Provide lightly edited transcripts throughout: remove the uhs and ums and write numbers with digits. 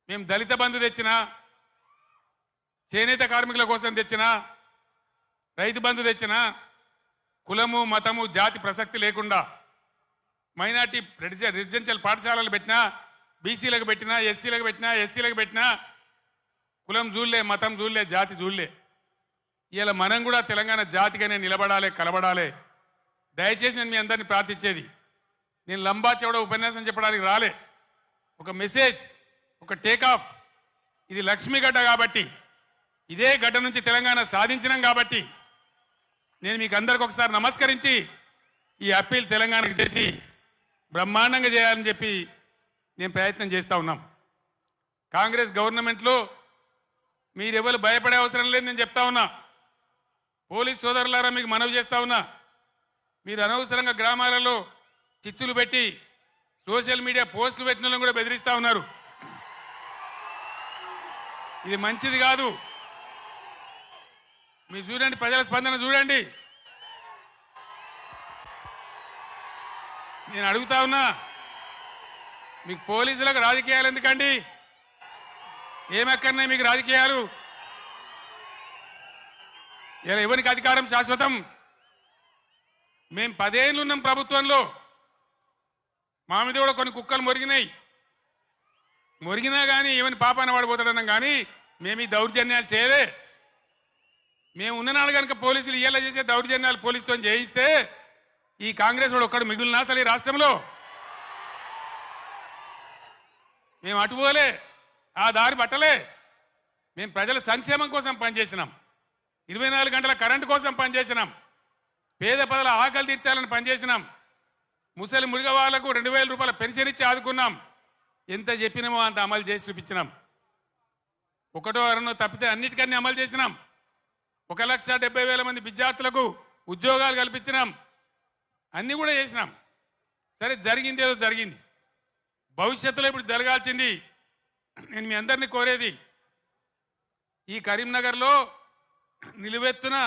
మేము దళిత బంధు తెచ్చినా, చేనేత కార్మికుల కోసం తెచ్చినా, రైతు బంధు తెచ్చినా, కులము మతము జాతి ప్రసక్తి లేకుండా మైనార్టీ రెసిడెన్షియల్ పాఠశాలలు పెట్టినా, బీసీలకు పెట్టినా, ఎస్సీలకు పెట్టినా, ఎస్సీలకు పెట్టినా, కులం చూడలే, మతం చూడలే, జాతి చూడలే. ఇలా మనం కూడా తెలంగాణ జాతిగానే నిలబడాలి, కలబడాలి. దయచేసి నేను మీ అందరినీ ప్రార్థించేది, నేను లంబా చౌడ ఉపన్యాసం చెప్పడానికి రాలే. ఒక మెసేజ్, ఒక టేకాఫ్. ఇది లక్ష్మీ గడ్డ కాబట్టి, ఇదే గడ్డ నుంచి తెలంగాణ సాధించినాం కాబట్టి నేను మీకు అందరికి ఒకసారి నమస్కరించి ఈ అప్పీల్ తెలంగాణకు చేసి బ్రహ్మాండంగా చేయాలని చెప్పి నేను ప్రయత్నం చేస్తూ ఉన్నాం. కాంగ్రెస్ గవర్నమెంట్లో మీరెవరు భయపడే అవసరం లేదు నేను చెప్తా ఉన్నా. పోలీస్ సోదరులారా మీకు మనవి చేస్తా ఉన్నా, మీరు అనవసరంగా గ్రామాలలో చిచ్చులు పెట్టి సోషల్ మీడియా పోస్టులు పెట్టిన వాళ్ళని కూడా బెదిరిస్తా ఉన్నారు. ఇది మంచిది కాదు. మీరు చూడండి, ప్రజల స్పందన చూడండి. నేను అడుగుతా ఉన్నా, మీకు పోలీసులకు రాజకీయాలు ఎందుకండి? ఏమక్కర్నాయి మీకు రాజకీయాలు? ఇలా ఎవరికి అధికారం శాశ్వతం? మేము 10 ఏళ్ళు ఉన్నాం ప్రభుత్వంలో. మా మీద కూడా కొన్ని కుక్కలు మొరిగినా కానీ ఏమని పాపాన పడిపోతాడన్నాం, కానీ మేము ఈ దౌర్జన్యాలు చేయలే. మేము ఉన్ననాడు కనుక పోలీసులు ఇయ్యాల చేసే దౌర్జన్యాలు పోలీసుతో చేయిస్తే ఈ కాంగ్రెస్ వాడు ఒక్కడు మిగులునా అసలు ఈ రాష్ట్రంలో? మేము అటుపోలే, ఆ దారి పట్టలే. మేము ప్రజల సంక్షేమం కోసం పనిచేసినాం, 24 గంటల కరెంటు కోసం పనిచేసినాం, పేద ప్రజల ఆకలి తీర్చాలని పనిచేసినాం, ముసలి మురిగ వాళ్లకు 2000 రూపాయల పెన్షన్ ఇచ్చి ఆదుకున్నాం. ఎంత చెప్పినామో అంత అమలు చేసి చూపించినాం. ఒకటో అరనో తప్పితే అన్నిటికన్నీ అమలు చేసినాం. 1,70,000 మంది విద్యార్థులకు ఉద్యోగాలు కల్పించినాం. అన్నీ కూడా చేసినాం. సరే, జరిగింది ఏదో జరిగింది. భవిష్యత్తులో ఇప్పుడు జరగాల్సింది, నేను మీ అందరినీ కోరేది, ఈ కరీంనగర్లో నిలువెత్తున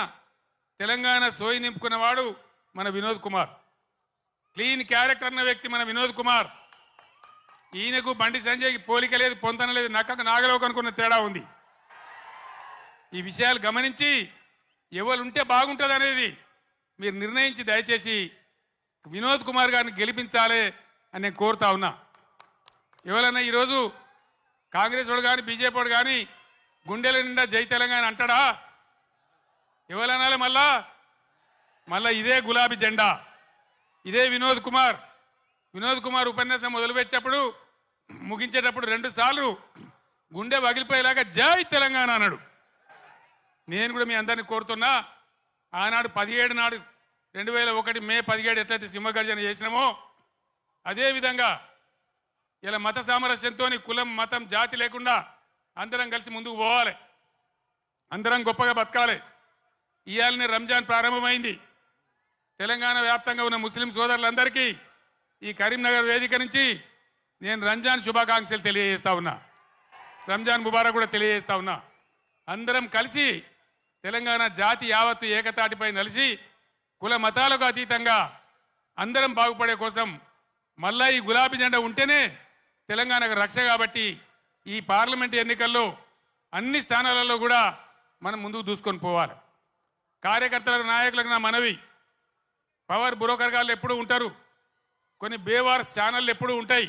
తెలంగాణ సోయి నింపుకున్నవాడు మన వినోద్ కుమార్. క్లీన్ క్యారెక్టర్ అన్న వ్యక్తి మన వినోద్ కుమార్. ఈయనకు బండి సంజయ్కి పోలిక లేదు, పొంతన లేదు, నక్కకు నాగలోకి అనుకున్న తేడా ఉంది. ఈ విషయాలు గమనించి ఎవరు ఉంటే బాగుంటుంది అనేది మీరు నిర్ణయించి దయచేసి వినోద్ కుమార్ గారిని గెలిపించాలి అని నేను కోరుతా ఉన్నా. ఎవరన్నా ఈరోజు కాంగ్రెస్ వాడు కానీ బీజేపీ వాడు కానీ గుండెల నిండా జై తెలంగాణ అంటాడా? ఎవరనాలి? మళ్ళా ఇదే గులాబీ జెండా, ఇదే వినోద్ కుమార్ ఉపన్యాసం మొదలుపెట్టేటప్పుడు ముగించేటప్పుడు 2 సార్లు గుండె పగిలిపోయేలాగా జై తెలంగాణ అన్నాడు. నేను కూడా మీ అందరినీ కోరుతున్నా, ఆనాడు 17 నాడు 2001 మే 17 ఎట్లయితే సింహగర్జన చేసినామో అదేవిధంగా ఇలా మత సామరస్యంతో కులం మతం జాతి లేకుండా అందరం కలిసి ముందుకు పోవాలి, అందరం గొప్పగా బతకాలి. ఇవాళనే రంజాన్ ప్రారంభమైంది. తెలంగాణ వ్యాప్తంగా ఉన్న ముస్లిం సోదరులందరికీ ఈ కరీంనగర్ వేదిక నుంచి నేను రంజాన్ శుభాకాంక్షలు తెలియజేస్తా ఉన్నా, రంజాన్ ముబారక్ కూడా తెలియజేస్తా ఉన్నా. అందరం కలిసి తెలంగాణ జాతి యావత్తు ఏకతాటిపై నిలిచి కుల మతాలకు అతీతంగా అందరం బాగుపడే కోసం మళ్ళా ఈ గులాబీ జెండా ఉంటేనే తెలంగాణకు రక్ష. కాబట్టి ఈ పార్లమెంట్ ఎన్నికల్లో అన్ని స్థానాలలో కూడా మనం ముందుకు దూసుకొని పోవాలి. కార్యకర్తలకు నాయకులకు నా మనవి, పవర్ బ్రోకర్ గాళ్ళు ఎప్పుడు ఉంటారు, కొన్ని బేవార్స్ ఛానళ్ళు ఎప్పుడు ఉంటాయి.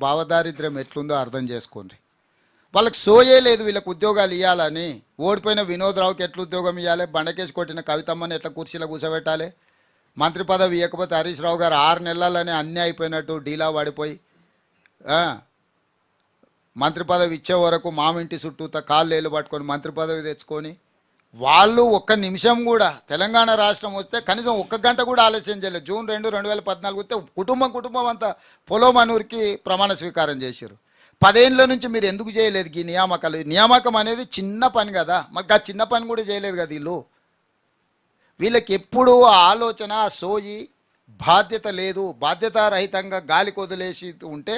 భావదారిద్ర్యం ఎట్లుందో అర్థం చేసుకోండి. వాళ్ళకి సోయే లేదు వీళ్ళకి ఉద్యోగాలు ఇవ్వాలని. ఓడిపోయిన వినోద్రావుకి ఎట్లా ఉద్యోగం ఇవ్వాలి, బండకేసి కొట్టిన కవితమ్మని ఎట్లా కుర్చీలో కూర్చోబెట్టాలి, మంత్రి పదవి ఇవ్వకపోతే హరీష్ రావు గారు 6 నెలలనే అన్నీ అయిపోయినట్టు డీలా పడిపోయి మంత్రి పదవి ఇచ్చే వరకు మామింటి చుట్టూ కాళ్ళు ఏళ్ళు పట్టుకొని మంత్రి పదవి తెచ్చుకొని వాళ్ళు ఒక్క నిమిషం కూడా తెలంగాణ రాష్ట్రం వస్తే కనీసం 1 గంట కూడా ఆలస్యం చేయలేదు. జూన్ 2, 2014 వస్తే కుటుంబం అంతా పొలోమనూరుకి ప్రమాణ స్వీకారం చేశారు. 10 ఏళ్ళ నుంచి మీరు ఎందుకు చేయలేదు ఈ నియామకాలు? నియామకం అనేది చిన్న పని కదా, మాకు ఆ చిన్న పని కూడా చేయలేదు కదా. వీళ్ళకి ఎప్పుడూ ఆలోచన సోయి, బాధ్యత లేదు. బాధ్యతారహితంగా గాలి కొదిలేసి ఉంటే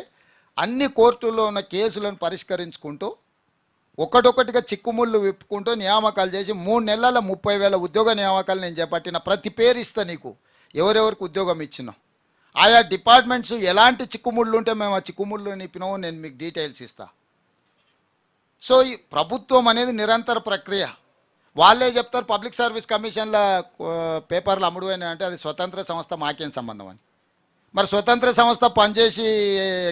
అన్ని కోర్టుల్లో ఉన్న కేసులను పరిష్కరించుకుంటూ ఒకటొకటిగా చిక్కుముళ్ళు విప్పుకుంటూ నియామకాలు చేసి 3 నెలల 30,000 ఉద్యోగ నియామకాలు నేను చేపట్టిన. ప్రతి పేరు ఇస్తా నీకు, ఎవరెవరికి ఉద్యోగం ఇచ్చినాం, ఆయా డిపార్ట్మెంట్స్ ఎలాంటి చిక్కుముళ్ళు ఉంటే మేము ఆ చిక్కుముళ్ళు నింపినామో నేను మీకు డీటెయిల్స్ ఇస్తా. సో ఈ ప్రభుత్వం అనేది నిరంతర ప్రక్రియ. వాళ్ళే చెప్తారు పబ్లిక్ సర్వీస్ కమిషన్ల పేపర్లు అమ్ముడుపోయినా అంటే అది స్వతంత్ర సంస్థ, మాకేం సంబంధం అని. మరి స్వతంత్ర సంస్థ పనిచేసి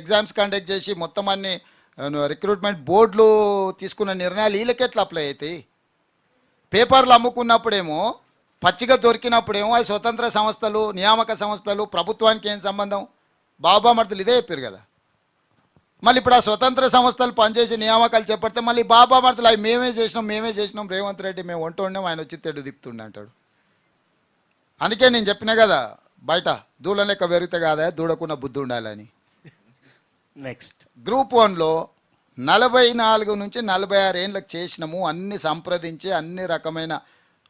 ఎగ్జామ్స్ కండక్ట్ చేసి మొత్తం అన్ని రిక్రూట్మెంట్ బోర్డులు తీసుకున్న నిర్ణయాలు వీళ్ళకి ఎట్లా అప్లై అవుతాయి? పేపర్లు అమ్ముకున్నప్పుడేమో పచ్చిగా దొరికినప్పుడేమో అవి స్వతంత్ర సంస్థలు, నియామక సంస్థలు, ప్రభుత్వానికి ఏం సంబంధం? బాబామర్దులు ఇదే చెప్పారు కదా. మళ్ళీ ఇప్పుడు ఆ స్వతంత్ర సంస్థలు పనిచేసి నియామకాలు చేపడితే మళ్ళీ బాబామర్దులు అవి మేమే చేసినాం రేవంత్ రెడ్డి మేము వండున్నాం, ఆయన వచ్చి తెడ్డు తిప్పుతుండే అంటాడు. అందుకే నేను చెప్పినా కదా, బయట దూడ లెక్క పెరిగితే కాదా దూడకున్న బుద్ధి ఉండాలని. నెక్స్ట్ గ్రూప్ 1లో 44 నుంచి 46 ఏళ్ళకి చేసినాము, అన్ని సంప్రదించి అన్ని రకమైన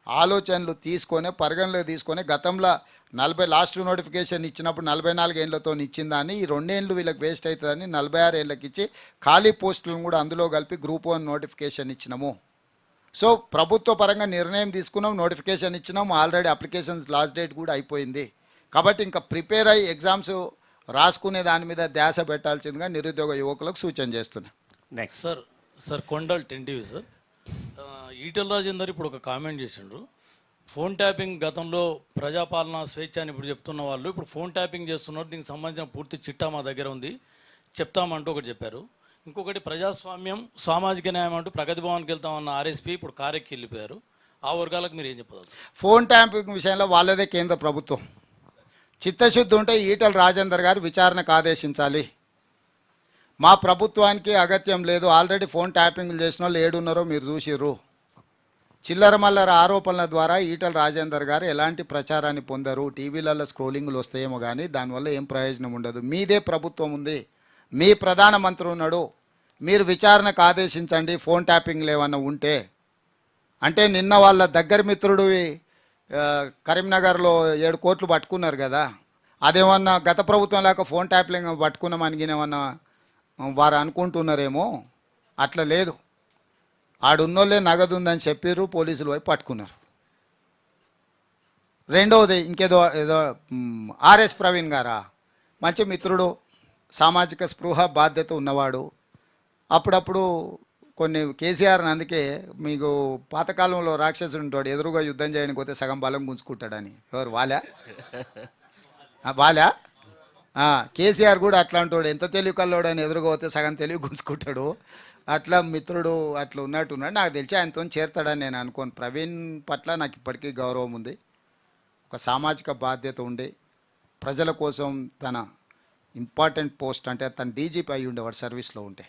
ఆలోచనలు తీసుకొని పరిగణలోకి తీసుకొని గతంలో 40 లాస్ట్ నోటిఫికేషన్ ఇచ్చినప్పుడు 44 ఏళ్ళతో ఇచ్చిన దాన్ని ఈ 2 ఏళ్ళు వీళ్ళకి వేస్ట్ అవుతుందని 46 ఏళ్ళకి ఇచ్చి ఖాళీ పోస్టులను కూడా అందులో కలిపి గ్రూప్ 1 నోటిఫికేషన్ ఇచ్చినాము. సో ప్రభుత్వ పరంగా నిర్ణయం తీసుకున్నాం, నోటిఫికేషన్ ఇచ్చినాం, ఆల్రెడీ అప్లికేషన్స్ లాస్ట్ డేట్ కూడా అయిపోయింది. కాబట్టి ఇంకా ప్రిపేర్ అయ్యి ఎగ్జామ్స్ రాసుకునే దాని మీద ధ్యాస పెట్టాల్సిందిగా నిరుద్యోగ యువకులకు సూచన చేస్తున్నా. Next sir Kondal 10 TV sir. Etela Rajender ఇప్పుడు ఒక కామెంట్ చేసిండ్రు. ఫోన్ ట్యాపింగ్ గతంలో ప్రజాపాలన స్వేచ్ఛ అని ఇప్పుడు చెప్తున్న వాళ్ళు ఇప్పుడు ఫోన్ ట్యాపింగ్ చేస్తున్నారు, దీనికి సంబంధించిన పూర్తి చిట్టా మా దగ్గర ఉంది చెప్తామంటూ ఒకటి చెప్పారు. ఇంకొకటి ప్రజాస్వామ్యం సామాజిక న్యాయం అంటూ ప్రగతి భవన్కి వెళ్తామన్న ఆర్ఎస్పీ ఇప్పుడు కారెక్కి వెళ్ళిపోయారు. ఆ వర్గాలకు మీరు ఏం చెప్పదు? ఫోన్ ట్యాంపింగ్ విషయంలో వాళ్ళదే కేంద్ర ప్రభుత్వం. చిత్తశుద్ధి ఉంటే ఈటెల రాజేందర్ గారు విచారణకు ఆదేశించాలి. మా ప్రభుత్వానికి అగత్యం లేదు. ఆల్రెడీ ఫోన్ ట్యాపింగ్లు చేసిన వాళ్ళు ఏడున్నారో మీరు చూసిర్రు. చిల్లర మల్లర ఆరోపణల ద్వారా ఈటెల రాజేందర్ గారు ఎలాంటి ప్రచారాన్ని పొందరు. టీవీలలో స్క్రోలింగ్లు వస్తాయేమో కానీ దానివల్ల ఏం ప్రయోజనం ఉండదు. మీదే ప్రభుత్వం ఉంది, మీ ప్రధానమంత్రి ఉన్నాడు, మీరు విచారణకు ఆదేశించండి ఫోన్ ట్యాపింగ్లు ఏమన్నా ఉంటే. అంటే నిన్న వాళ్ళ దగ్గర మిత్రుడు కరీంనగర్లో 7 కోట్లు పట్టుకున్నారు కదా, అదేమన్నా గత ప్రభుత్వం లేక ఫోన్ ట్యాపింగ్ పట్టుకున్నామని ఏమన్నా వారు అనుకుంటున్నారేమో. అట్లా లేదు, ఆడున్నోళ్ళే నగదు ఉందని చెప్పారు, పోలీసులు పోయి పట్టుకున్నారు. రెండవది ఏదో ఆర్ఎస్ ప్రవీణ్ గారా, మంచి మిత్రుడు, సామాజిక స్పృహ బాధ్యత ఉన్నవాడు. అప్పుడప్పుడు కొన్ని కేసీఆర్ అందుకే మీకు పాతకాలంలో రాక్షసుడు ఉంటాడు, ఎదురుగా యుద్ధం చేయడానికి పోతే సగం బలం గుంజుకుంటాడని. ఎవరు వాలా కేసీఆర్ కూడా అట్లా అంటాడు, ఎంత తెలివి కల్లోడని ఎదురుగా పోతే సగం తెలివి గుంజుకుంటాడు. అట్లా మిత్రుడు అట్లా ఉన్నట్టున్నాడు. నాకు తెలిసి ఆయనతో చేరుతాడని నేను అనుకోను. ప్రవీణ్ పట్ల నాకు ఇప్పటికీ గౌరవం ఉంది. ఒక సామాజిక బాధ్యత ఉండి ప్రజల కోసం తన ఇంపార్టెంట్ పోస్ట్ అంటే తన డీజీపీ అయ్యి ఉండేవాడు సర్వీస్లో ఉంటే.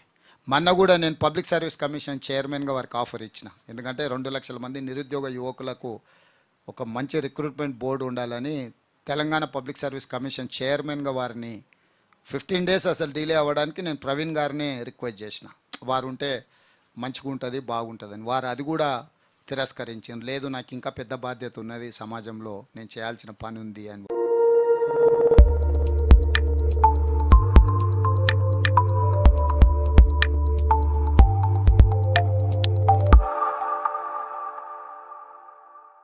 మొన్న కూడా నేను పబ్లిక్ సర్వీస్ కమిషన్ చైర్మన్గా వారికి ఆఫర్ ఇచ్చిన. ఎందుకంటే 2 లక్షల మంది నిరుద్యోగ యువకులకు ఒక మంచి రిక్రూట్మెంట్ బోర్డు ఉండాలని తెలంగాణ పబ్లిక్ సర్వీస్ కమిషన్ చైర్మన్గా వారిని 15 డేస్ అసలు డిలే అవ్వడానికి నేను ప్రవీణ్ గారిని రిక్వెస్ట్ చేసిన. వారు ఉంటే మంచిగా ఉంటుంది, బాగుంటుందని. వారు అది కూడా తిరస్కరించారు. లేదు, నాకు ఇంకా పెద్ద బాధ్యత ఉన్నది, సమాజంలో నేను చేయాల్సిన పని ఉంది అని.